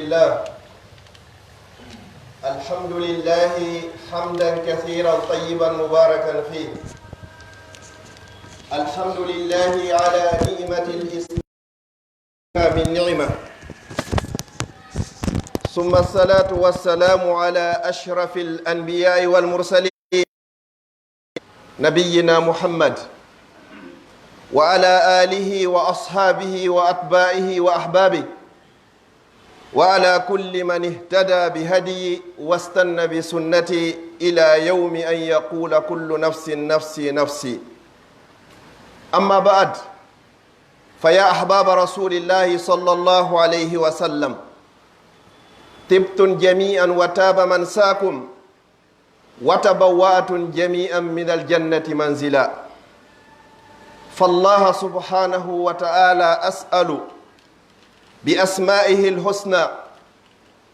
الله الحمد لله حمدا كثيرا طيبا مباركا فيه. الحمد لله على نعمة الإسلام من نعمة، ثم الصلاة والسلام على أشرف الأنبياء والمرسلين نبينا محمد وعلى آله وأصحابه وأتباعه وأحبابه وعلى كل من اهتدى بهدي واستنى بسنتي إلى يوم أن يقول كل نفس نفسي نفسي. أما بعد، فيا أحباب رسول الله صلى الله عليه وسلم، طبتم جميعا وتاب منساكم وتبوأتم جميعا من الجنة منزلا. فالله سبحانه وتعالى أسأل بأسمائه الحسنى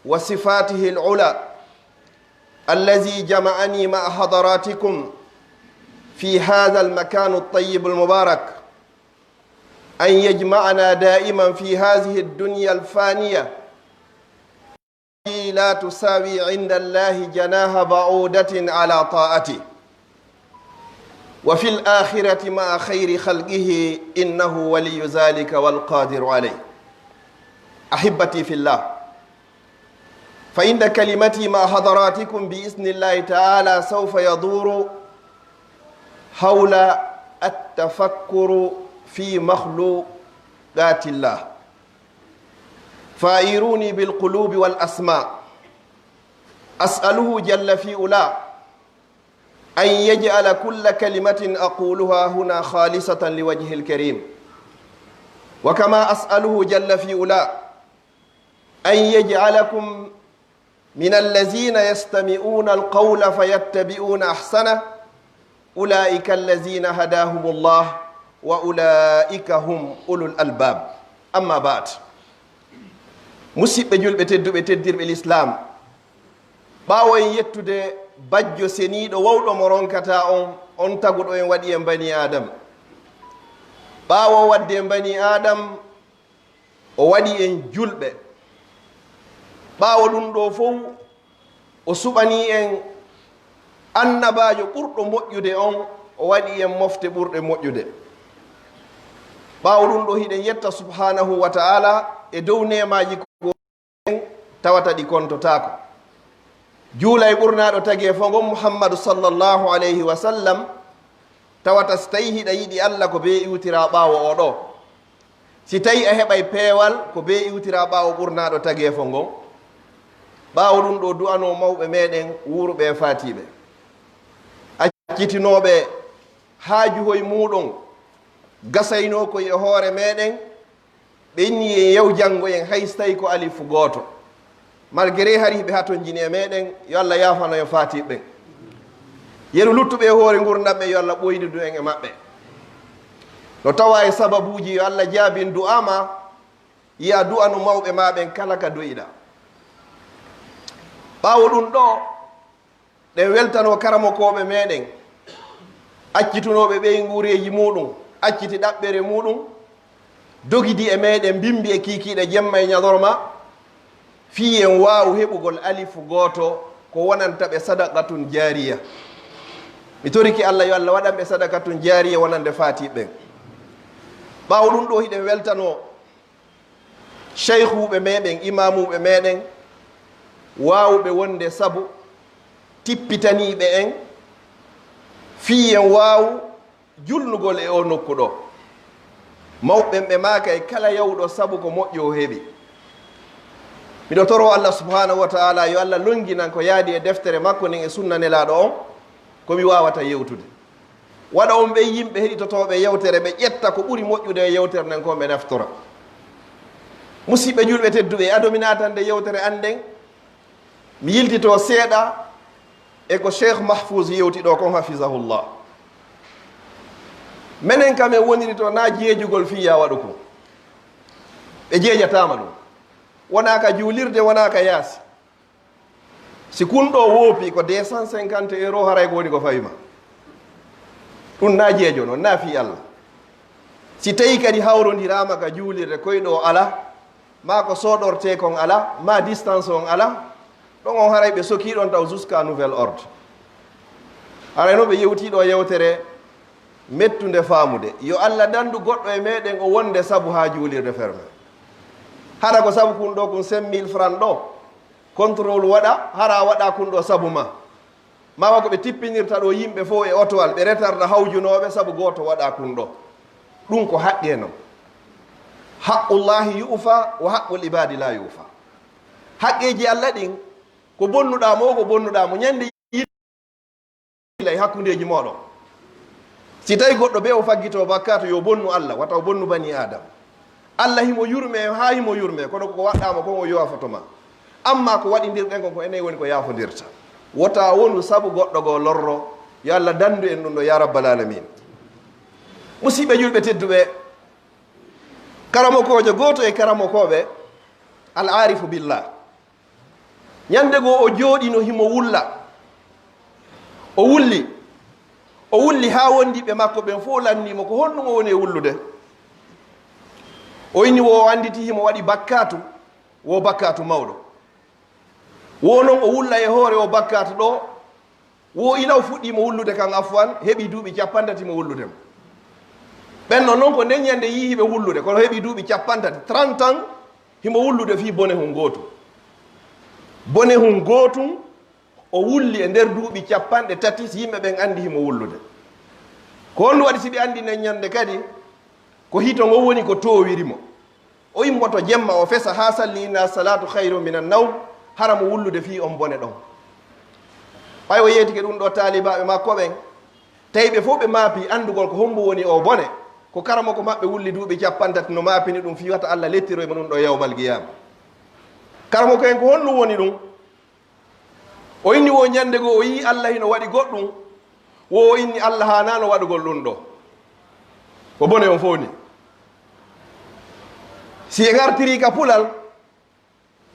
وصفاته العلى الذي جمعني مع حضراتكم في هذا المكان الطيب المبارك أن يجمعنا دائما في هذه الدنيا الفانية لا تساوي عند الله جناح بعوضة على طاعته، وفي الآخرة مع خير خلقه إنه ولي ذلك والقادر عليه. أحبتي في الله، فإن كلمتي مع حضراتكم بإذن الله تعالى سوف يدور حول التفكر في مخلوقات الله. فائروني بالقلوب والأسماء، أسأله جل في علاه أن يجعل كل كلمة أقولها هنا خالصة لوجهه الكريم، وكما أسأله جل في علاه أن يجعلكم من الذين يستمعون القول فيتبعون أحسنه، أولئك الذين هداهم الله وأولئك هم أولو الألباب. أما بعد، musidɓe julɓe tedduɓe teddirɓe l'islam, ɓaawo en yettude bajjo seniiɗo wowɗo mo ronkata on taguɗo en waɗi en bani adam. ɓaawo wadde en bani adam o waɗi en julɓe. ɓaawo ɗum ɗo fof o suɓani en annabajo ɓurɗo moƴƴude on, o waɗi en mofte ɓurɗe moƴƴude. ɓaawo ɗum ɗo hiɗen yetta subhanahu wa ta'ala e dow nemaji ko en tawata ɗi kontotako. juulay ɓurnaɗo tagi fo ngon muhammadu sallllahu alayhi wa sallam tawata si tawi hiɗa yiɗi allah ko be iwtira ɓaawo oɗo, si tawi a heɓay peewal ko be iwtira ɓaawo ɓurnaɗo tagi fo ngon. ɓaawo ɗum ɗo du'ano mawɓe meɗen wuuruɓe e faatiɓe, accitinoɓe haajuhoye muɗum, gasayno koye e hoore meɗen, ɓe inni en yew janngo en hay so tawi ko alifu gooto, malgré hari ɓe haton jini e meɗen. Yo Allah yaafano e faatiɓe, yeru luttuɓe e hoore gurdamɓe, yo Allah ɓoynidu en e maɓɓe. no tawa e sababuji, yo Allah jaabin du'ama, yiya du'anu mawɓe maɓen kala ka doyiɗa. ɓaawo ɗum ɗo ɗen weltano karamokoɓe meɗen, accitunoɓe ɓey nguureji muɗum, acciti ɗaɓɓere muɗum, dogidi e meɗen bimbi e kikiɗe jemma e ñadorma, fi en wawu heɓugol alifu gooto ko wonantaɓe sadaqatun jariya. mi toriki Allah yo Allah waɗanɓe sadaqatun jariya wonande fatiɓen. ɓaawo ɗum ɗo hiɗen weltano cheikhuɓe meɗen, imamuɓe meɗen, wawɓe wonde sabu tippitaniɓe en, fi en wawu julnugol e o nokku ɗo. mawɓen ɓe maaka e kala yawɗo sabu ko moƴƴo o heeɓi. miɗo toro Allah subhanahu wa ta'ala yo Allah longinan ko yaadi e deftere makko nin e sunna nelaɗo on komi wawata yewtude. waɗa on ɓe yimɓe heɗitotoɓe yewtere ɓe ƴetta ko ɓuri moƴƴude e yewtere nden kon ɓe naftora. musidɓe julɓe tedduɓe, adomi natande yewtere anden, mi yiltito seeɗa e ko cheikh mahfouz yewti ɗo kon hafisahullah. minen kam en woniri to na jeejugol fiya waɗu ko, ɓe jeejatama ɗum, wona ka juulirde, wona ka yaasi. si kunɗo woopi ko 250 € haray ko woni ko fawima, ɗum na jeejo noon, na fi Allah. si tawi kadi hawrodirama ka juulirde koyɗo ala, ma ko soɗorte kon ala ma distance on ala ɗon on haray ɓe sokiɗon taw jusqu'à nouvel ordre arayno ɓe yewtiɗo yewtere mettude faamude yo Allah dandu goɗɗo e meɗen o wonde sabu ha juulirde ferme hara ko sabu kun ɗo kun 5000 francs ɗo contrôle waɗa hara waɗa kun ɗo sabu mawa ko ɓe tippinirta ɗo yimɓe fof e otowal ɓe retarda hawjunoɓe sabu goto waɗa kun ɗo ɗum ko haqqe noon haqqullahi yufa wa haqqul ibadi la yufa haqqeji Allah ɗin ko bonnuɗa mo ko bonnuɗa mo ñande yiɗilay hakkudeji moɗon si tawi goɗɗo be o faggito bakkato yo bonnu Allah wata o bonnu bani adam Allah himo yurme ha himo yurme kono ko waɗɗama kon o yofatoma amma ko waɗidirɗen kon ko enen woni ko yafodirta wota wonu sabu goɗɗo go lorro yo Allah dandu en ɗum ɗo ya rabbal alamin musidɓe julɓe tedduɓe karamokojo goto e karamokoɓe al arifu billah ñande goo o jooɗino himo wulla o wulli ha wondiɓe makko ɓen fof lannimo ko honɗum o woni e wullude o inni wo anditi himo waɗi bakkatu wo bakkatu mawɗo wo noon o wulla e hoore o bakkatu ɗo wo ilaw fuɗɗimo wullude kan afwan heɓi duuɓi 50 mo wulludemo ɓenno noon ko nden ñande yihiɓe wullude kono heɓi duuɓi 30 ans himo wullude fi bone hun gootum o wulli e nder duuɓi 30 si yimɓe ɓen andi himo wullude ko honɗum waɗi si ɓe andi nden ñande kadi ko hito ngo woni ko towirimo o yimmoto jemma o fesa ha salli inna salatu hayru minan nawm hara mo wullude fi on bone ɗon ɓay o yeetike ɗum ɗo taalibaɓe makko ɓen tawi ɓe fof ɓe maapi andugol ko hombo woni o bone ko karamo ko maɓɓe wulli duuɓi 30 no maapini ɗum fi wata Allah lettiroyma ɗum ɗo yawmal qiyama karamo ko en ko honɗum woni ɗum o inni wo ñande goo o yi Allah hino waɗi goɗɗum wo inni Allah hanano waɗugol ɗum ɗo ko bone on fof ni si e gartiri ka pulal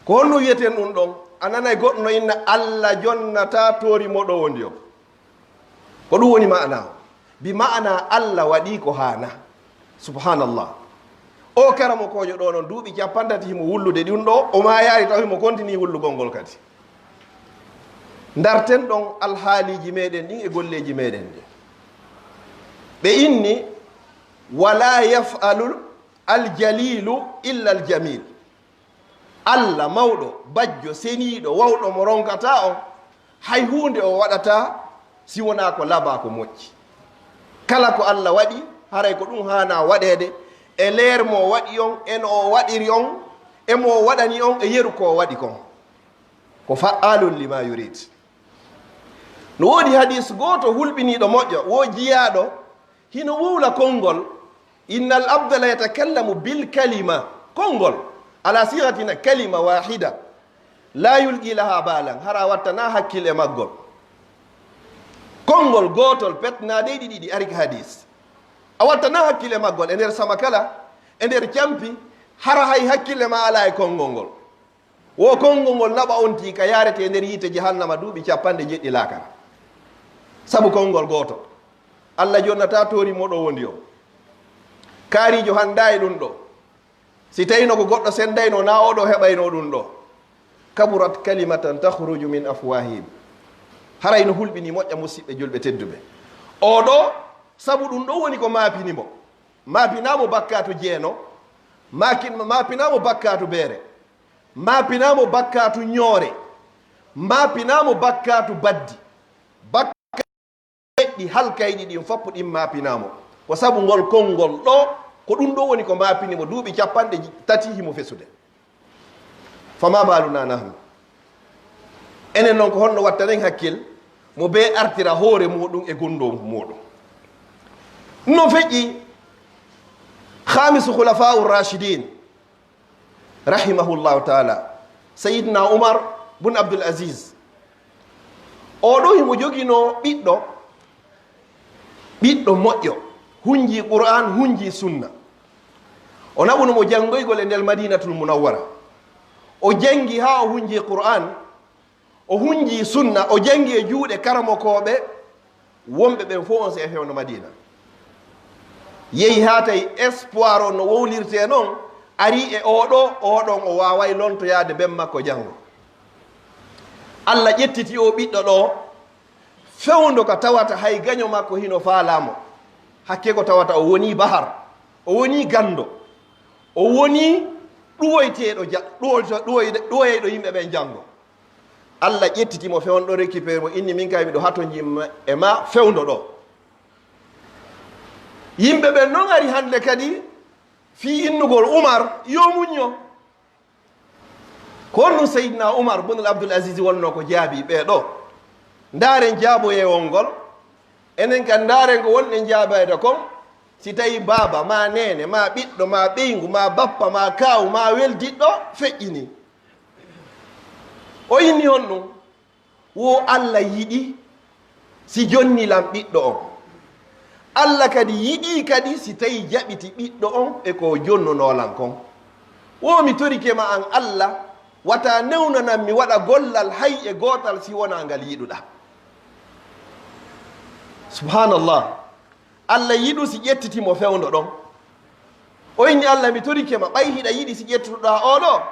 ko honno wiyeten ɗum ɗon a nanay goɗɗo no inna Allah jonnata toori moɗo wondi o ko ɗum woni ma'ana o bi ma'ana Allah waɗi ko hana subhanallah o karamo kojo ɗo noon duuɓi 50 himo wullude ɗum ɗo o ma yaari taw himo continue wullugol ngol kadi darten ɗon alhaaliji meɗen ɗin e golleji meɗen ɗi ɓe inni wala yafalu aljalilu illa aljamil Allah mawɗo bajjo seniiɗo wawɗo mo ronkata on hay hunde o waɗata si wona ko laba ko moƴƴi kala ko Allah waɗi haray ko ɗum hana waɗede e leer mo waɗi on en o waɗiri on e mo waɗani on e yeru ko waɗi kon ko fa'alun lima yurid no woodi hadis goto hulɓiniɗo moƴƴo wo jiyaɗo hino wuwla konngol innal abda la yatakallamu bil kalima konngol ala siratina kalima wahida la yulqi laha balan hara wattana hakkille maggol konngol gotol petna deyɗi ɗiɗi ari ka hadis a wattana hakkille maggol e nder sama kala e nder campi hara hay hakkille ma ala e konngol ngol wo konngol ngol naɓa on ti ka yarete e nder yiite jahannama duuɓi 90 laakara sabu konngol gotol Allah jonnata toori moɗo wondi o kaarijo handa e ɗum ɗo si tawino ko goɗɗo sendayno na oɗo heɓayno ɗum ɗo kaburat kalimatan tahruju min afwahim harayno hulɓini moƴƴa musidɓe julɓe tedduɓe oɗo sabu ɗum ɗo woni ko maapinimo maapinamo bakkatu jeeno maapinamo bakkatu beere maapinamo bakkatu ñoore maapinamo bakkatu baddi leɗɗi halkayɗi ɗin foppo ɗin maapinamo ko sabu ngol konngol ɗo ko ɗum ɗo woni ko maapinimo duuɓi 30 himo fesude fama baluna nahnu enen noon ko honno wattanen hakkil mo be artira hoore muɗum e gondo muɗum no feƴƴi khamisu khulafa'u rashidin rahimahullahu taala sayidna umar bun abdul aziz oɗo himo jogino ɓiɗɗo moƴƴo hunji qur'an hunji sunna o naɓunomo jangoygol e nder madinatul munawwara o jangi ha o hunji qur'an o hunji sunna o jangi e juuɗe karamokoɓe wonɓe ɓen fof on se e fewno madina yehi ha tawi espoir o no wowlirte noon ari e oɗon o waway lontoyade ben makko janngo. Allah ƴettiti o ɓiɗɗo ɗo fewndo ko tawata hay gaño makko hino faalamo, hakke ko tawata o woni bahar, o woni gando, o woni ɗuwoyteɗo ɗuwoyɗo yimɓe ɓen janngo. Allah ƴettitimo fewndo récupére mo inni min kay miɗo hato jimma e ma fewndo ɗo. Yimɓe ɓen noon ari hande kadi fi innugol Umar yo muñño, ko ɗum Seydina Umar bunul Abdoul Aziz wonno ko jaabi ɓeɗo. Ndaren jaaboyewol ngol, enen kan ndaren ko wonɗen jaabayde kon, si tawi baaba ma nene ma ɓiɗɗo ma ɓeygu ma bappa ma kawu ma weldiɗɗo feƴƴini, o inni on ɗum wo Allah yiɗi si jonnilam ɓiɗɗo on, Allah kadi yiɗi kadi si tawi jaɓiti ɓiɗɗo on e ko jonnonolan kon. Wo mi torikema an Allah wata newnanan mi waɗa gollal hay e gotal si wona ngal yiɗuɗa. Subhanallah, Allah yiɗu si ƴettitimo fewndo ɗon. O inni Allah mi torikema ɓay hiɗa yiɗi si ƴettuɗa oɗo,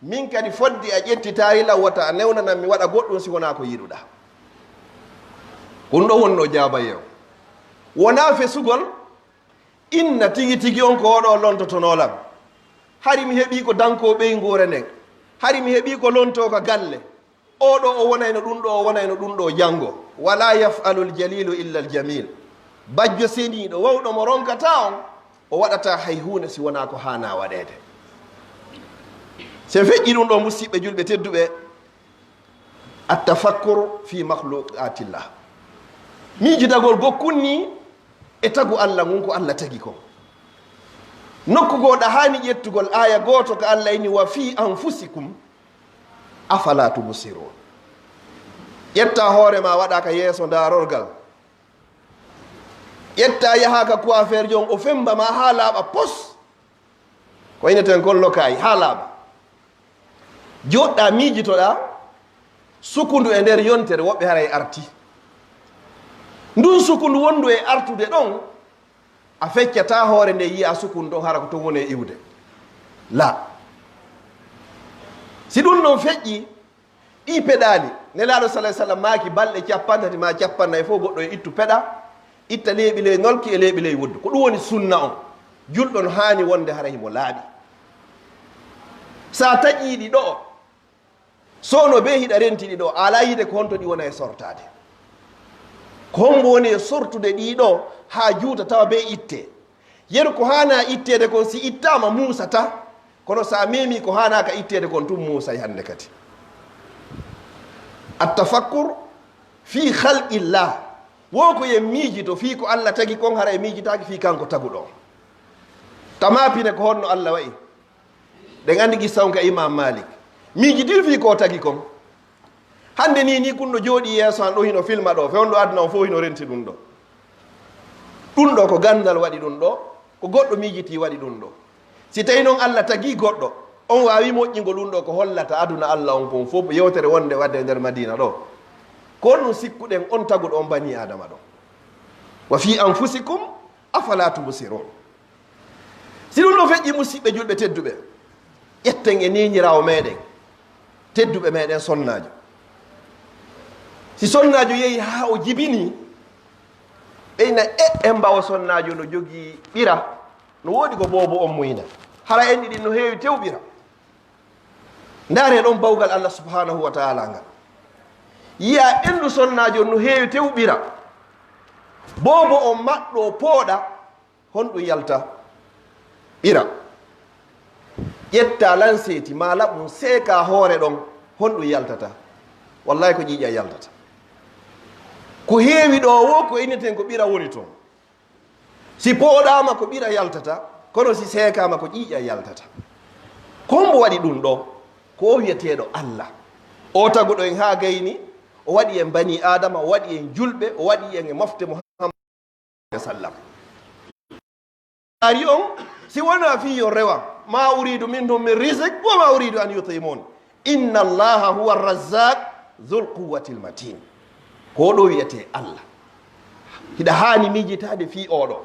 min kadi foddi a ƴettitayila wata newnanan mi waɗa goɗɗum si wona ko yiɗuɗa. Ɗum ɗo wonno jaabayew, wona fesugol inna tigi tigi on ko oɗo lontotonolam, hari mi heeɓi ko danko ɓeygure nden, hari mi heeɓi ko lonto ka galle, oɗo o wonayno ɗum ɗo o wonayno ɗum ɗo janngo. Wala yafalu ljalilu illa ljamil, bajjo seniɗo wawɗo mo ronkata on o waɗata hay hunde si wona ko hana waɗede. se feƴƴi ɗum ɗo musidɓe julɓe tedduɓe, attafakkur fi makhluqatillah, miijidagol gokkunni e tagu Allah ngun ko Allah tagi ko. Nokku goɗa hani ƴettugol aya goto ko Allah ini wa fi anfusikum afala tubsirun. ƴetta hoore ma waɗa ka yeeso darorgal, ƴetta yaha ka coiffeur jon o femba ma ha laaɓa pos, ko ineten kollo kayi ha laaɓa, joɗɗa miijitoɗa sukundu e nder yontere, woɓɓe hara e arti ndun sukundu wondu e artude ɗon, a feccata hoore nde yiya sukundu ɗon hara ko to woni e iwde la. Si ɗum ɗon feƴƴi ɗi peɗali nelaɗo salah sallam maaki balɗe 50 ma 50 fof goɗɗo e ittu peɗa, itta leeɓi ley nolki e leeɓi ley wuddu, ko ɗum woni sunna on. Julɗon haani wonde hara himo laaɓi. Sa taƴiɗi ɗo sono be hiɗa rentiɗi ɗo, ala yide ko honto ɗi wona e sortade, ko hombo woni e sortude ɗiɗo ha juuta tawa be itte. Yeru ko hana ittede kon si ittama musata, kono sa memi ko hana ka ittede kon tum musay hande kadi. Attafakkur fi khalqillah, wo ko yen miijito fi ko Allah tagi kon hara e miijitaki fi kanko taguɗo. Tamapine ko honno Allah wayi, ɗen andi gissaon ka Imam Malik miijitir fi ko tagi kon. Hande ni kunɗo jooɗi yeeso an ɗo hino filma ɗo, fewndo aduna on fof hino renti ɗum ɗo. Ɗum ɗo ko gandal waɗi ɗum ɗo, ko goɗɗo miijiti waɗi ɗum ɗo. Si tawi noon Allah tagi goɗɗo, on wawi moƴƴingo ɗum ɗo ko hollata aduna Allah on kon fof yewtere wonde wadde nder Madina ɗo, ko ɗum sikkuɗen on taguɗo on bani adama ɗo. Wa fi anfusikum afala tubsirun. Si ɗum ɗo feƴƴi musidɓe julɓe tedduɓe, ƴetten e niñirawo meɗen tedduɓe meɗen sonnajo. Si sonnajo yehi ha o jibini, ɓeyna en mbawa sonnajo no jogii ɓira, no woodi ko boobo on muyna, hara en ɗiɗi no heewi tewɓira. Ndaare ɗon bawgal Allah subhanahu wa taala ngal, yiya ɓendu sonnajo no heewi tewɓira, boobo on maɗɗo pooɗa, honɗum yalta ɓira. ƴetta lanseti ma laɓum seeka hoore ɗon, honɗum yaltata, wallahi ko ƴiƴa yaltata. Ko heewi ɗo wo ko inneten ko ɓira woni toon. Si pooɗama ko ɓira yaltata, kono si seekama ko ƴiƴa yaltata. Kombo waɗi ɗum ɗo, ko wiyeteɗo Allah o taguɗo en ha gayni, o waɗi en bani adama, o waɗi en julɓe, o waɗi en e mofte Muhammad sallam. Ari on si wona fi yo rewa, ma uridu minhum min rizq wa ma uridu an yutimun, inna Allaha huwa arrazzaq dhul quwwati almatin. Ko ɗo wiyete Allah hiɗa hani miijitade fi oɗo.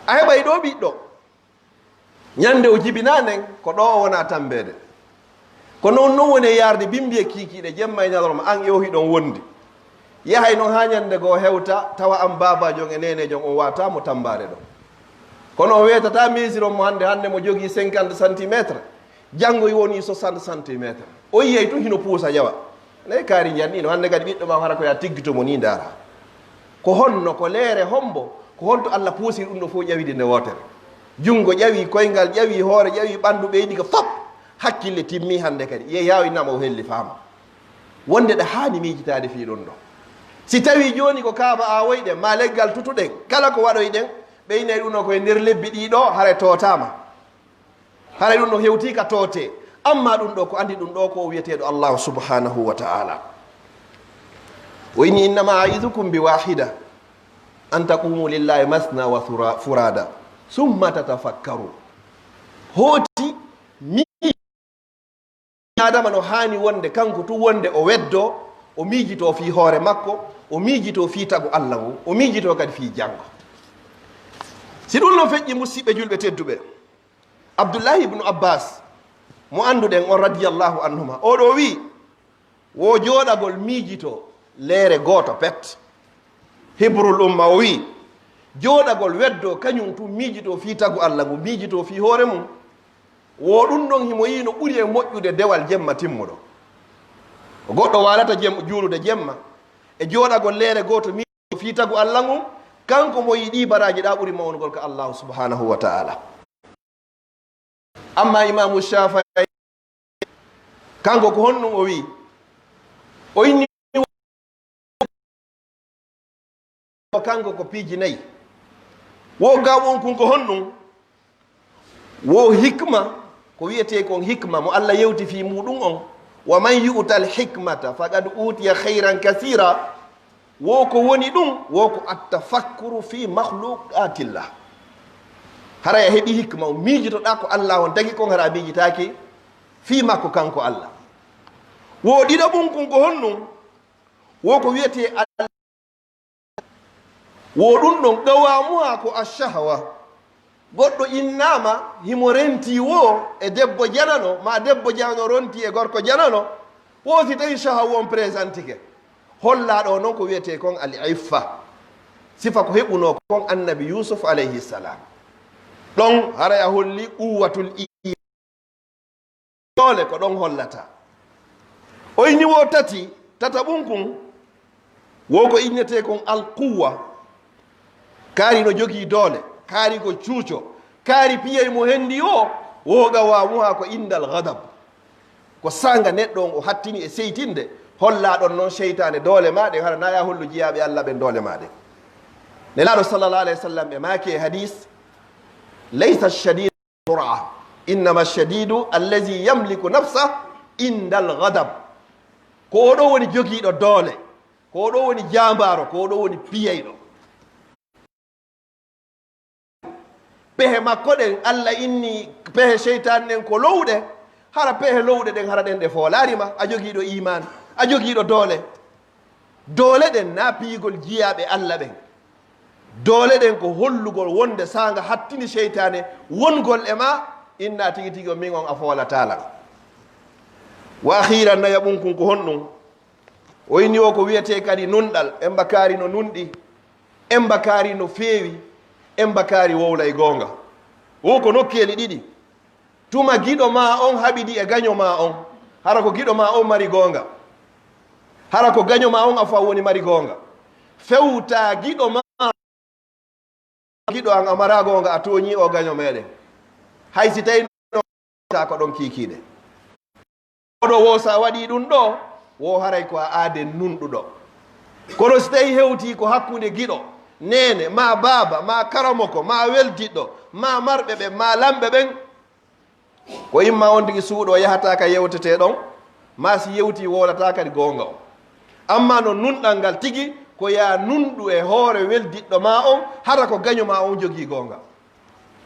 A heɓay ɗo ɓiɗɗo ñande o jibinanen ko ɗo wona tambede ko noon woni yarde bimbi e kiikiiɗe jemma e ñalorma an ƴewhi ɗon wondi yahay noon ha ñande goo hewta tawa am babajon e nenejon on watamo tambare ɗo kono o wetata mesure mo hande mo jogui 50 centimétre janggo woni 60 centimétre o yiyey tun hino puusa yawa nayi kaari janɗino hande kadi ɓiɗɗo ma hara koya tiggitomo ni dara ko honno ko leere hombo ko honto Allah puusiri ɗum ɗo fof ƴawide nde wotere jungo ƴawi koyngal ƴawi hoore ƴawi ɓandu ɓeydi ko fop hakkille timmi hande kadi ye yawinama o helli faama wonde ɗa haani miijitade fi ɗum ɗo si tawi joni ko kaaba awoyɗen ma leggal tutuɗen kala ko waɗoyɗen ɓeynayi ɗum ɗo koye nder lebbi ɗiɗo haray totama haray ɗum ɗo hewtika toote amma ɗum ɗo ko andi ɗum ɗo ko wiyeteɗo allahu subhanahu wa ta'ala o inni innama aidukum bi wahida an taqumu lillahi masna wa furada summa tatafakkaru hooti mi adama no hani wonde kanko tu wonde o weddo o miijito fi hoore makko o miijito fi tagu Allah ngu o miijito kadi fi janngo si ɗum no feƴƴi musidɓe julɓe tedduɓe Abdullahi ibnu Abbas mo anduɗen on radiyallahu anhuma oɗo wi wo jooɗagol miijito leere gooto pet hibrul umma o wi jooɗagol weddo kañum tu miijito fi tagu Allah ngu miijito fi hoore mum wo ɗum ɗon himo yino ɓuri e moƴƴude dewal jemma timmuɗo goɗɗo walata juulude jemma e jooɗagol leere gooto miijito fi tagu Allah ngu kanko mo yiɗi baraji ɗa ɓuri mawnugol ko allahu subhanahu wa ta'ala amma imamu Shafai kanko ko honɗum o wi o inni kanko ko piiji nayyi wo gawon kun ko honɗum wo hikma ko wiyete kon hikma mo Allah yewti fi muɗum on wa man yu'tal hikmata faqad utiya khayran kathira wo ko woni ɗum wo ko attafakkuru fi makhluqatillah hara ya heɓi hikma o miijitoɗa ko Allah on dagi kon hara miijitaki fi makko kanko Allah wo ɗiɗo ɓum kun ko honɗum wo ko wiyete wo ɗum ɗon ɗowamuha ko ashahwa goɗɗo innama himo renti wo e debbo janano ma debbo janano ronti e gorko janano wo si tawi shahawu on présentike hollaɗo noon ko wiyete kon al iffa sifa ko heɓuno kon annabi Yusuf alayhi salam ɗon hara ya holli quwwatul iman dole ko ɗon hollata o inni wo tata ɓum kun wo ko innete kon al quwwa kaari no jogii doole kaari ko cuuco kaari piyey mo hendi o woga wamuha ko indal gadab ko sanga neɗɗo on o hattini e seytinde hollaɗon noon cheytane doole maɗe hara naya hollu jiyaɓe Allah ɓen doole maɗe nelaɗo sallallah alayhi wa sallam ɓe maaki e hadis laysa shadidu sura innama shadidu allazi yamliku nafsa indal gadab ko oɗo woni jogiiɗo doole ko oɗo woni jambaro ko oɗo woni piyeyɗo pehe makko ɗen Allah inni pehe cheytane ɗen ko lowɗe hara pehe lowɗe ɗen hara ɗen ɗe foolarima a jogiiɗo iman a jogiiɗo doole ɗen na piigol jiyaɓe Allah ɓen doole ɗen ko hollugol wonde sanga hattini cheytane wongol e ma inna tigi tigi o min on a foolatala wa akhiran naya ɓum kun ko honɗum o inni o ko wiyete kadi nunɗal emba kaari no nunɗi emba kaari no feewi emba kaari wowlay gonga wo ko nokkeli ɗiɗi tuma giɗo ma on haɓidi e gaño ma on hara ko giɗo ma on mari gonga hara ko gaño ma on afa woni mari gonga fewta giɗo ma giɗo an amara gonga a toñi o gaño meɗen hay si tawi ta ko ɗon kikiɗe oɗo wo sa waɗi ɗum ɗo wo haray ko a aade nunɗuɗo kono si tawi hewti ko hakkude giɗo nene ma baaba ma karamoko ma weltiɗɗo ma marɓe ɓen ma lamɓe ɓen ko imma on tigi suuɗo yahata ka yewtete ɗon ma si yewti wolata kadi gonga o amma no nunɗal ngal tigi ko ya nunɗu e hoore weldiɗɗo ma on hara ko gaño ma on jogii gonga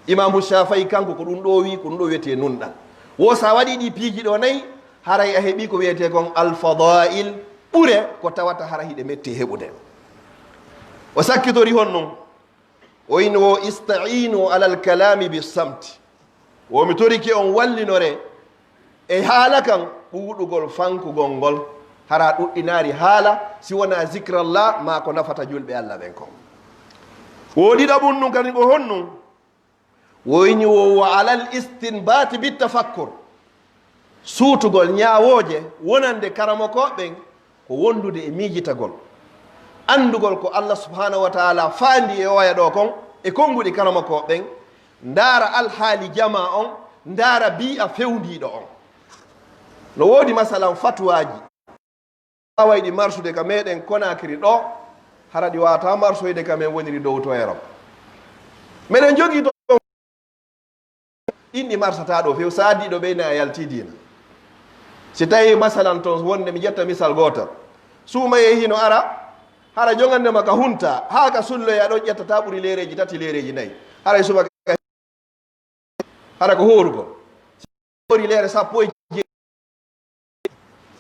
imamu Shafai kanko ko ɗum ɗo wi ko ɗum ɗo wiyete nunɗal wo sa waɗi ɗi piiji ɗo nayi haray a heeɓi ko wiyete kon alfadail ɓure ko tawata hara hiɗe metti heɓude o sakkitori hon noon o inni wo istainu ala alkalami bisamti womi toriki on wallinore e haala kan ɓuuɗugol fankugol ngol hara ɗuɗɗinaari haala si wona zicrallah ma ko nafata julɓe allah ɓen ko woɗiɗa ɓum ɗum kadi ɓo honnum woyni wo alal istinbati bittafakkur suutugol ñaawooje wonande karamokoɓen ko wondude e miijitagol andugol ko allah subhanahu wa taala faandi e oya ɗo kon e konnguɗi karamokoɓen ndaara alhaali jama on ndaara bi'a fewndiɗo on no woodi masalan fatwaji awayɗi marsude ka meɗen Conakry ɗo hara ɗi wata marsoyde ka men woniri dow to Europe meɗen jogii to ɗin ɗi marsata ɗo few sa addiɗo ɓeyne a yaltidina si tawi masalan toon wonde mi ƴetta misal gotal suuma yehino ara hara jogandema ka hunta ha ka sulloya ɗon ƴettata ɓuuri lereji tati lereji nayyi haray subaka hara ko horugo ɓuri leere sappo e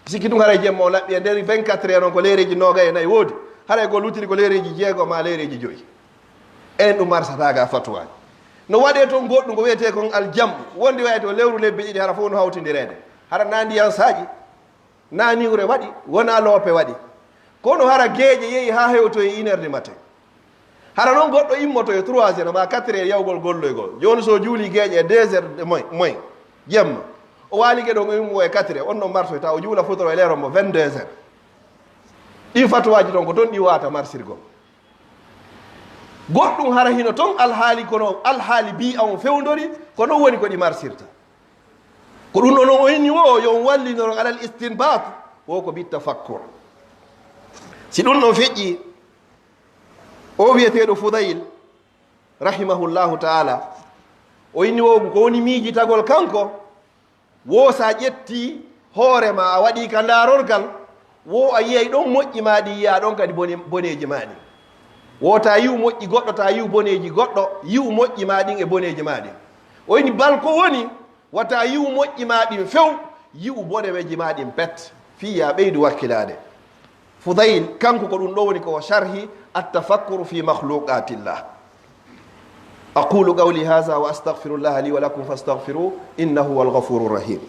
sikki ɗum haray jemma o laɓɓi e nder 24 heures on ko lereji noga e nayyi woodi haray ko lutiri ko lereji jeego ma lereji joyi en ɗum marsataga fatuwaji no waɗe toon goɗɗum ko wiyete kon aljam wonde wayte o lewru lebbi ɗiɗi hara fof no hawtidirede hara na ndiyan saji na niwre waɗi wona loope waɗi kono hara geeƴe yeehi ha hewto e 1 heure du matin hara noon goɗɗo immoto e 3 heures ma 4 heures yawgol golloygol joni so juuli geeƴe e 2 heures de moins jemma o waali gueɗo o immo e 4 heures on ɗon marsoyta o juula futoro e leero mo 22 heures ɗi fatuwaji toon ko toon ɗi wata marsirgol goɗɗum hara hino toon alhaali kono alhaali bi'a on fewdori ko non woni ko ɗi marsirta ko ɗum ɗon o inni wo yo wallinoro alal istinbat wo ko bittafakkur si ɗum ɗon feƴƴi o wiyeteɗo Fudayl rahimahullahu taala o inni wo ko woni miijitagol kanko wo sa ƴetti hoorema a waɗi ka ndaarorgal wo a yiyay ɗon moƴƴi maɗi yiya ɗon kadi boneji maɗi wo ta yiw moƴƴi goɗɗo ta yiw boneji goɗɗo yiw moƴƴi maɗin e boneji maɗin o inni bal ko woni wata yiw moƴƴi maɗin few yiw boneji maɗin pet fiya ɓeydu wakkilade Fudayl kanko ko ɗum ɗo woni ko sharhi التفكر في مخلوقات الله أقول قولي هذا وأستغفر الله لي ولكم فاستغفروه إنه هو الغفور الرحيم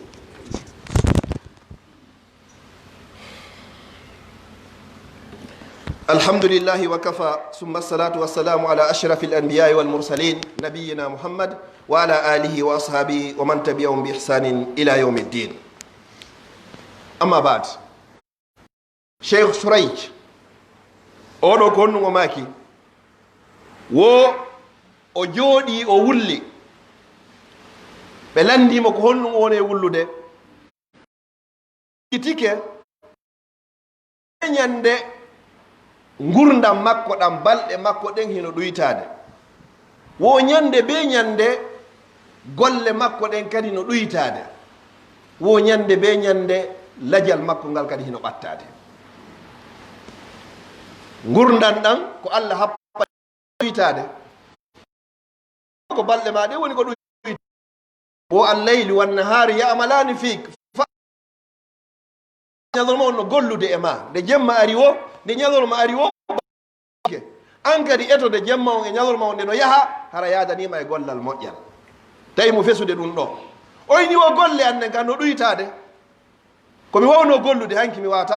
الحمد لله وكفى ثم الصلاة والسلام على أشرف الأنبياء والمرسلين نبينا محمد وعلى آله وأصحابه ومن تبعهم بإحسان إلى يوم الدين أما بعد شيخ شريج oɗo ko honnugo maki wo o jooɗi o wulli ɓe landimo ko honnugo woni wullude itike ñande gurdam makko ɗam balɗe makko ɗen hino ɗuytade wo ñande be ñande golle makko ɗen kadi no ɗuytade wo ñande be ñande lajal makko ngal kadi hino ɓattade gurdan ɗan ko Allah happa ɗuytade ko balɗe ma ɗe woni ko ɗuytade wo alleyli wannahari yamalani fik ñalorma on no gollude e ma nde jemma ari wo nde ñalorma ari wo an kadi eto nde jemma on e ñalorma on nde no yaha hara yadanima e gollal moƴƴal tawi mo fesude ɗum ɗo oyni wo golle an nden kan no ɗuytade komi wawno gollude hanki mi wata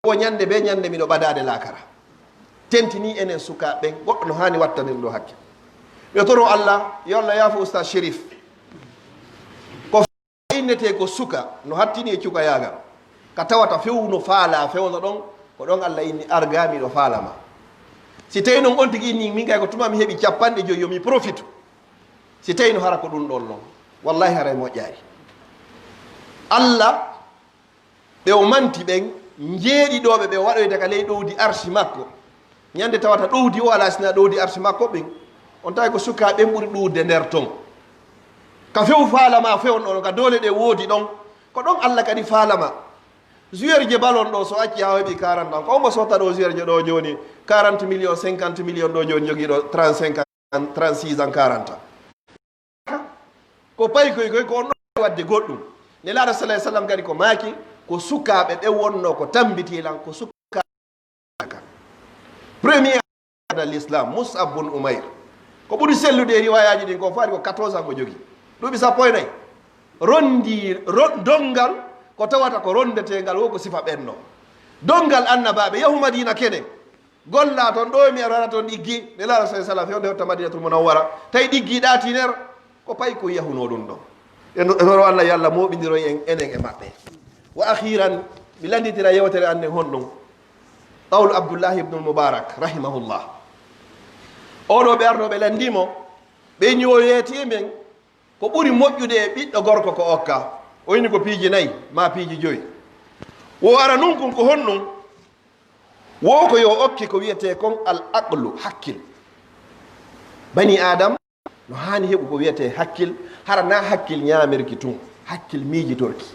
wo ñande be ñande miɗo ɓadade lakara tentini enen sukaɓe goɗɗo no hani wattanin ɗo hakke yo toro Allah yo Allah yaafo Oustaz Chérif ko innete ko suka no hattini e cuka yagal ka tawata fewno faala fewno ɗon ko ɗon Allah inni argami ɗo faalama si tawi noon on tigui inni min kay ko tuma mi heeɓi 50 yomi profite si tawi no hara ko ɗum ɗon noon wallahi haray moƴƴari Allah ɓe o manti ɓen jeeɗiɗoɓe ɓe waɗoyde ka ley ɗowdi arsi makko ñande tawata ɗowdi o ala sina ɗowdi arsi makko ɓen on tawi ko suka ɓen ɓuuri ɗuurde nder ton ka few faalama fewon ɗon ka doole ɗe woodi ɗon ko ɗon Allah kadi faalama joueur je ballon ɗo so acci ha heeɓi 40 ans ko omo sotta ɗo joueur je ɗo joni 40 millions 50 millions ɗo joni joguiɗo 35 ans 36 ans 40 ans ko payi koy ko on ɗo wadde goɗɗum ne laaɗa salah sallam kadi ko maaki ko sukaɓe ɓe wonno ko tambitilan ko sukaɓe premier de l'islam Mus'ab bun Umayr ko ɓuri sellude riwayaji ɗin ko faari ko 14 ans mo jogi duuɓi sappo e nayi rondi dongal ko tawata ko rondetengal wo ko sifa ɓenno dongal annabaɓe yahu madina kene golla toon ɗo mi arara toon ɗiggi ne laara sa sallam fewde hewta madinatul munawwara tawi ɗiggi ɗatiner ko payi ko yahuno ɗum ɗo eno allah yo allah moɓidiroy en enen e maɓɓe wa akhiran mi landitira yewtere annen honɗum qawlu abdoullahi ibnu moubarak rahimahullah oɗo ɓe arno ɓe landimo ɓe ñoyeeti men ko ɓuri moƴƴude e ɓiɗɗo gorko ko okka o wini ko piiji nayyi ma piiji joyi wo ara nun kon ko honɗum wo ko yo okki ko wiyete kon al aqlu hakkil bani adam no hani heɓu ko wiyete hakkil hara na hakkil ñamirki tun hakkil miijitorki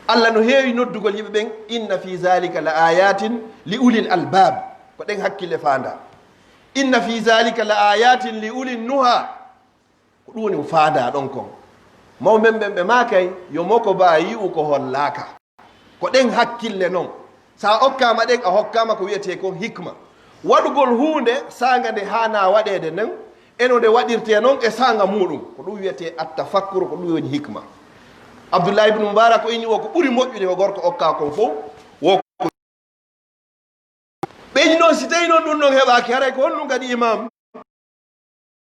allah no heewi noddugol yimɓe ɓen inna fi zalika la ayatin li ulil albab ko ɗen hakkille faanda inna fi zalika la ayatin li ulil nuha ko ɗum woni faanda ɗon kon mawɓen ɓen ɓe makay yo moko ba yi'u ko hollaka ko ɗen hakkille noon sa okkama ɗen a hokkama ko wiyete kon hikma waɗugol hunde sanga nde hana waɗede nden eno nde waɗirte noon e sanga muɗum ko ɗum wiyete attafakkuru ko ɗum woni hikma abdoullahi ibnu moubarak o inni o ko ɓuri moƴƴude ko gorko okka kon fof wo ɓeyni noon si tawi noon ɗum ɗon heɓaki haray ko honɗum kadi imam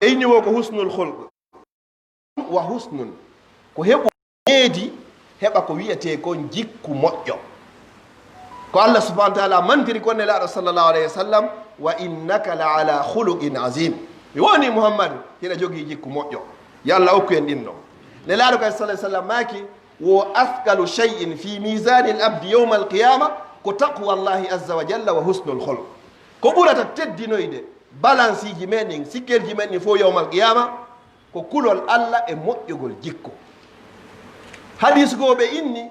e inni wo ko husnul hulq wa husnun ko heɓu needi heɓa ko wiyete kon jikku moƴƴo ko allah subahana taala mantiri konne laaɗo sallllahu alayhi wa sallam wa innaka la ala huluqin azim mi woni mouhammadou hiɗa jogii jikku moƴƴo yo allah okku en ɗin ɗon ne laaɗo kadi sa sallam maaki wo athqalu cheyin fi misani l abdi yawma alqiyama ko taqwa llahi azza wa jalla wa husnul hulq ko ɓurata teddinoyde balance iji men ɗin sikkelji men ɗin fof yawma alqiyama ko kulol allah e moƴƴugol jikku hadis goo ɓe inni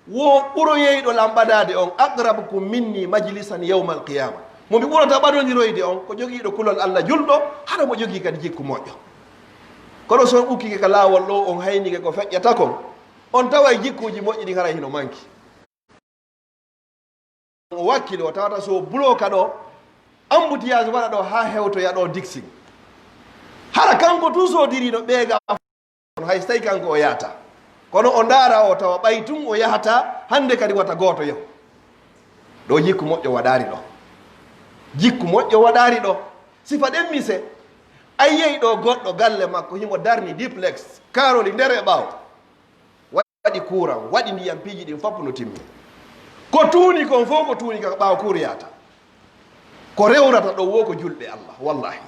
wo ɓuroyeyɗo lamɓadade on aqrabukum minni majlisan yawma alqiyama momi ɓurata ɓaɗodiroyde on ko jogiiɗo kulol allah julɗo hara mo jogii kadi jikku moƴƴo kono son ukkike ka laawol ɗo on haynike ko feƴƴata kon on tawa jikkuji moƴƴi ɗi hara hino manki o wakkile o tawata so bloka ɗo embouteillage waɗa ɗo ha hewtoya ɗo dixing hara kanko toujours diriɗo ɓeega hay so tawi kanko o yahata kono o ndaara o tawa ɓay tun o yahata hande kadi wata gooto yahu ɗo jikku moƴƴo waɗaari ɗo jikku moƴƴo waɗaari ɗo sifa ɗen mise ayyey ɗo goɗɗo galle makko himo darni duplex karoli nder e ɓaawo waɗi courant waɗi ndiyam piiji ɗin fopp no timmi ko tuuni kon fof ko tuuni ka ɓaawo kuur yahata ko rewrata ɗo wo ko julɓe allah wallahi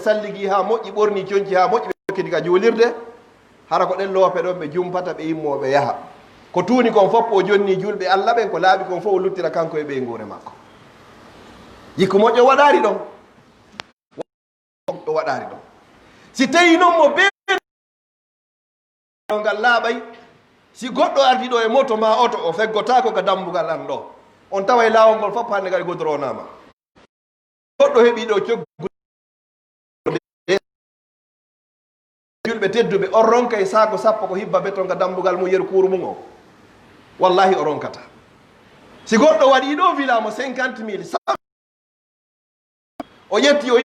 salligi ha moƴƴi ɓorni coñci ha moƴƴi ɓe kedi ka juulirde hara ko ɗen loope ɗon ɓe jumpata ɓe immoɓe yaha ko tuuni kon fof o jonni julɓe allah ɓen ko laaɓi kon fof o luttira kanko e ɓeygure makko jikku moƴƴo waɗari ɗon ɗo waɗari ɗon si tawi noon mo ɓe ngal laaɓay si goɗɗo ardi ɗo e moto ma oto o feggotako ka dambugal an ɗo on tawa e laawol ngol fof hande kadi godoronama goɗɗo heeɓi ɗo coggu julɓe tedduɓe on ronka e saako sappo ko hibba beton ka dambugal mum yeru kuuru mum o wallahi o ronkata si goɗɗo waɗi ɗo wilamo 50 000 o ƴetti o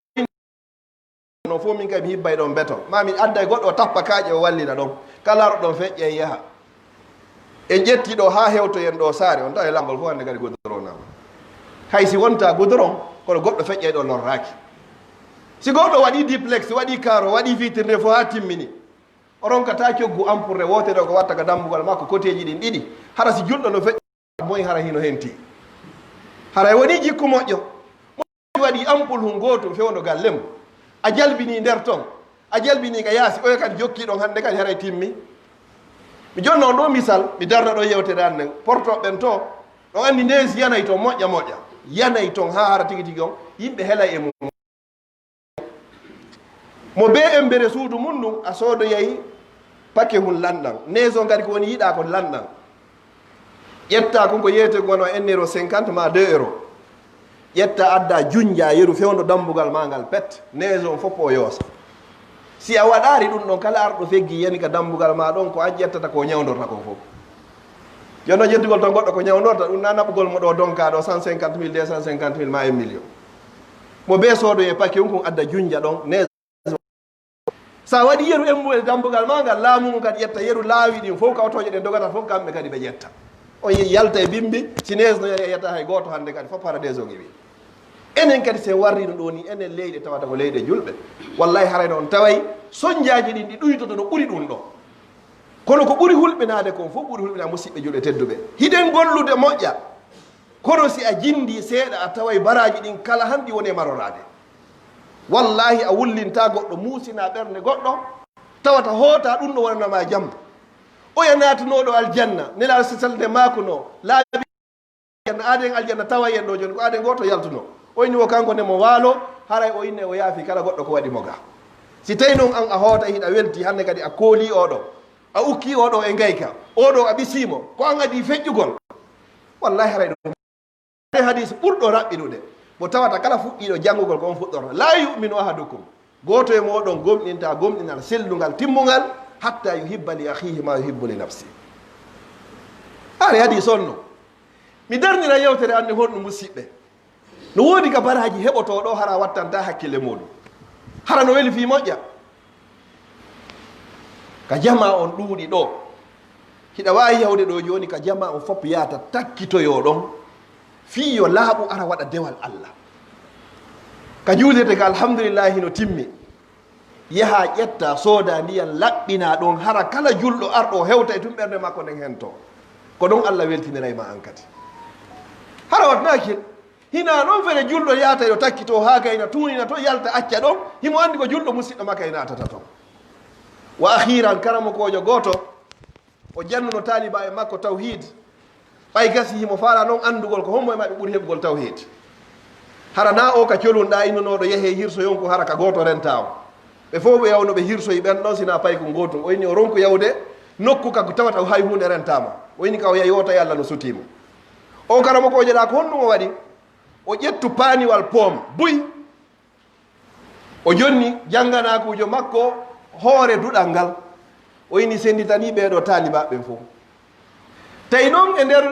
no fof min kay mi hibbay ɗon beton mami adda e goɗɗo o tappa kaaƴe o wallina ɗon kalaaro ɗon feƴƴe e yaha en ƴetti ɗo ha hewtoyen ɗo saare on tawa e lambol fof hande kadi godoronama hay si wonta godoron kono goɗɗo feƴƴe ɗo lorraki si goɗɗo waɗi duplex waɗi karo waɗi vitre nde fof ha timmini o ronkata coggu ampourne wotere ko watta ka dambugal makko côtéji ɗin ɗiɗi hara si julɗo no feƴƴi moy hara hino henti hara waɗi jikku moƴƴo waɗi ampoule hu gotum fewno gallem a jalbini nder ton a jalbini ka yaasi oyo kadi jokki ɗon hande kadi haray timmi mi jonna on ɗo misal mi darna ɗo yewtere an nden portoɓe ɓen to ɗon andi ndesi yanayi toon moƴƴa moƴƴa yanayi toon ha hara tigui tigui on yimɓe heelay e mum mo be embere suudu mum ɗum a soodoyayi paquet hun lanɗan neison kadi ko woni yiɗa ko lanɗan ƴetta konko yeyete gono 1 euro 50 ma 2 euro ƴetta adda junja yeru fewdo dambugal ma ngal pet neison fof o yoosa si a waɗari ɗum ɗon kala arɗo feggi yani ka dambugal ma ɗon ko an ƴettata ko ñawdorta ko fof jonno jettugol ton goɗɗo ko ñawdorta ɗum na naɓugol mo ɗo donka ɗo 150 000 250 000 ma 1 million mo be soodoye paquet kon adda junja ɗon sa waɗi yeru emmuɗe dambugal ma ngal laamu ngu kadi ƴetta yeru laawi ɗin fof kawtoje ɗen dogata fof kamɓe kadi ɓe ƴetta on yalta e bimbi sinese no yetta hay goto hande kadi fof paradise o wi enen kadi sen warrino ɗo ni enen leyɗe tawata ko leyɗe julɓe wallahi haray noon taway soñdiaji ɗin ɗi ɗuytoto no ɓuri ɗum ɗo kono ko ɓuri hulɓinade kon fof ɓuri hulɓina musidɓe julɓe tedduɓe hiɗen gollude moƴƴa kono si a jindi seeɗa a taway baraji ɗin kala hanɗi woni e marorade wallahi a wullinta goɗɗo muusina ɓernde goɗɗo tawata hoota ɗum ɗo wonanama jaam oya natanoɗo aljanna nelaɗo sisalde mako no laaɓi aden aljanna tawa en ɗo joni ko aden goto yaltuno o inni o kanko nde mo waalo haray o inne o yaafi kala goɗɗo ko waɗi mo ga si tawi noon an a hoota hiɗa welti hande kadi a kooli oɗo a ukki oɗo e gayka oɗo a ɓisimo ko an adi feƴƴugol wallahi haray ɗum hadis ɓurɗo raɓɓinude mo tawata kala fuɗɗiɗo janngugol ko on fuɗɗorto la yuminu ahadukum goto e moɗon gomɗinta gomɗinal sellugal timmugal hatta yuhibba li ahihi ma yuhibbu li nafsi are hadis on no mi darnira yewtere anne honɗum musidɓe no woodi ka baraji heɓotoɗo hara wattanta hakkille muɗum hara no weli fi moƴƴa ka jama on ɗuuɗi ɗo hiɗa wawi yawde ɗo joni ka jama on fof yata takkitoyo ɗon fi yo laaɓu ara waɗa dewal Allah ka juulirde ka alhamdulillahi no timmi yaha ƴetta sooda ndiyan laɓɓina ɗon hara kala julɗo arɗo hewta e tum ɓernde makko nden hen to ko ɗon Allah weltinirayma an kadi hara watnakil hina noon fere julɗo yata yo takkito ha gayna tunina to yalta acca ɗon himo andi ko julɗo musidɗo makka e natata ton wa ahiran karamo kojo goto o jannuno taliba e makko tawhid ɓay gasi himo faala noon andugol ko hommo e maɓe ɓuuri heɓugol tawhid hara na o ka colunɗa innunoɗo yeehe hirso yonko hara ka goto renta o ɓe fof ɓe yawno ɓe hirsoyi ɓen ɗon sina pay ko gotum o inni o ronku yawde nokku ka ko tawata hay hunde rentama o inni ka o yeyota e Allah no sutima o karamo ko jeɗa ko honɗum o waɗi o ƴettu paaniwal poom buy o jonni jannganakujo makko hoore duɗal ngal o ini senditani ɓeeɗo taalibaɓen fof tawi noon e nder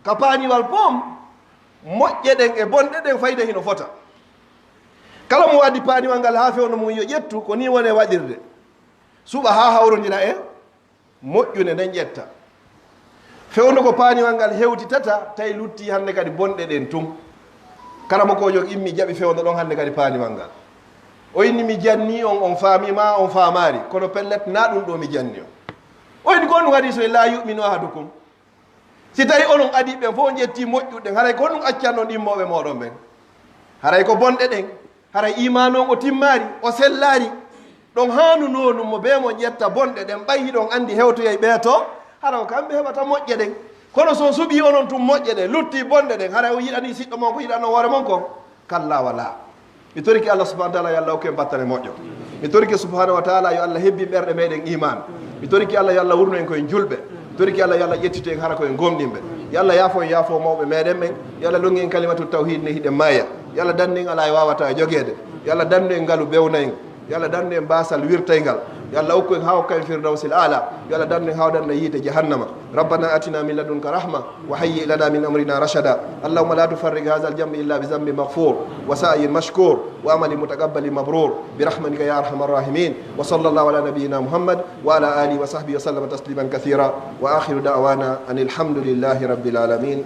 ka paaniwal poom moƴƴe ɗen e bonɗe ɗen fayda hino fota kala mo waddi paaniwal ngal ha fewno mum yo ƴettu ko ni woni waɗirde suɓa ha hawrodira e moƴƴune nden ƴetta fewno ko paaniwal ngal hewtitata tawi lutti hannde kadi bonɗe ɗen tum kala mo kojo immi jaɓi fewno ɗon hannde kadi paaniwal ngal o inni mi janni on faamima on faamari kono pellet na ɗum ɗo mi janni o inni ko ɗum waɗi so la yuminu ahadukum si tawi onon adi ɓen fof ƴetti moƴƴuɗen haray ko ɗum accanno ɗimmoɓe moɗon ɓen haray ko bonɗe ɗen haray iman on o timmari o sellari ɗon hanuno ɗum mo be mo ƴetta bonɗe ɗen ɓay hiɗon andi hewtoyey ɓeeto hara ko kamɓe heɓata moƴƴe ɗen kono so suɓi onon tum moƴƴe ɗe lutti bonɗe ɗen haray o yiɗani siɗɗo mon ko yiɗano hoore mon ko kalla wala mi toriki Allah subhanahu wa taala yo Allah hokke battane moƴƴo mi toriki subhanahu wa taala yo Allah hebbi ɓerɗe meɗen iman mi toriki Allah yo Allah wurno en koyen julɓe toriki Allah yo Allah ƴettito en hara koyen gomɗinɓe yo Allah yaafo en yaafo mawɓe meɗen ɓen yo Allah longi en kalimatu tawhid ne hiɗen maya yo Allah dandu en ala e wawata e joguede yo Allah dandu en ngaalu bewna en yo Allah dandu en basal wirtaygal yo Allah hokku en ha hokka en firdawsil ala yo Allah dandu en hawdanno yiite jahannama rabbana atina min ladunka rahma wa hayyi lana min amrina rashada allahumma la tufarrig hadha aljambi illa bi dhanbi maghfur wa sa'yin mashkur wa amali mutaqabbali mabrur bi rahmatika ya arhamar rahimin wa sallallahu ala nabiyyina muhammad wa ala alihi wa sahbihi wa sallama tasliman kathira wa akhiru da'wana anil hamdulillahi rabbil alamin.